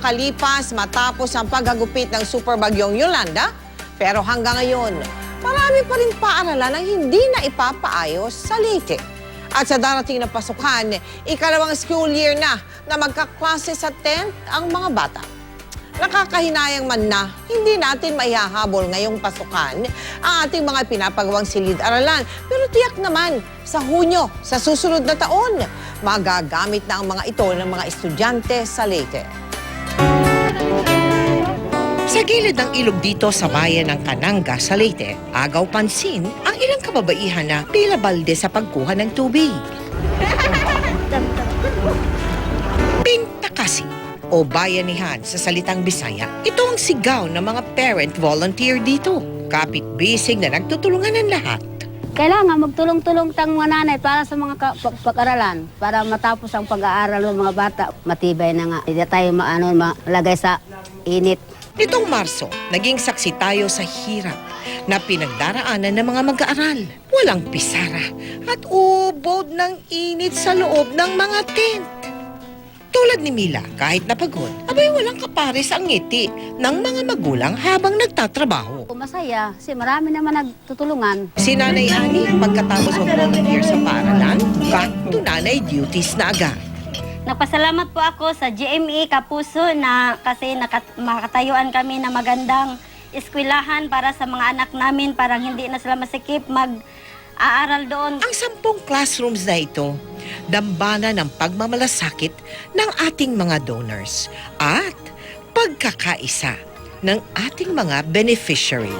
nakalipas matapos ang paghagupit ng superbagyong Yolanda. Pero hanggang ngayon, marami pa rin paaralan ang hindi na ipapaayos sa Leyte. At sa darating na pasukan, ikalawang school year na magkaklase sa tent ang mga bata. Nakakahinayang man na hindi natin maihahabol ngayong pasukan ang ating mga pinapagawang silid-aralan. Pero tiyak naman, sa Hunyo, sa susunod na taon, magagamit na ang mga ito ng mga estudyante sa Leyte. Sa gilid ng ilog dito sa bayan ng Cananga sa Leyte, agaw pansin ang ilang kababaihan na tila balde sa pagkuha ng tubig. Pintakasi o bayanihan sa salitang Bisaya, ito ang sigaw ng mga parent volunteer dito. Kapit-bisig na nagtutulungan ng lahat. Kailangan magtulong-tulong tang mga nanay para sa mga pag-aralan, para matapos ang pag-aaral ng mga bata. Matibay na nga, hindi tayo malagay sa init. Nitong Marso, naging saksi tayo sa hirap na pinagdaraanan ng mga mag-aaral. Walang pisara at ubod ng init sa loob ng mga tent. Tulad ni Mila, kahit napagod, abay walang kapares ang ngiti ng mga magulang habang nagtatrabaho. Masaya, kasi marami naman nagtutulungan. Si Nanay Ani, pagkatapos mag-volunteer sa paaralan, back to nanay duties na agad. Nagpasalamat po ako sa GMA Kapuso na kasi makatayuan kami na magandang eskwelahan para sa mga anak namin, parang hindi na sila masikip mag-aaral doon. Ang 10 classrooms na ito, dambana ng pagmamalasakit ng ating mga donors at pagkakaisa ng ating mga beneficiary.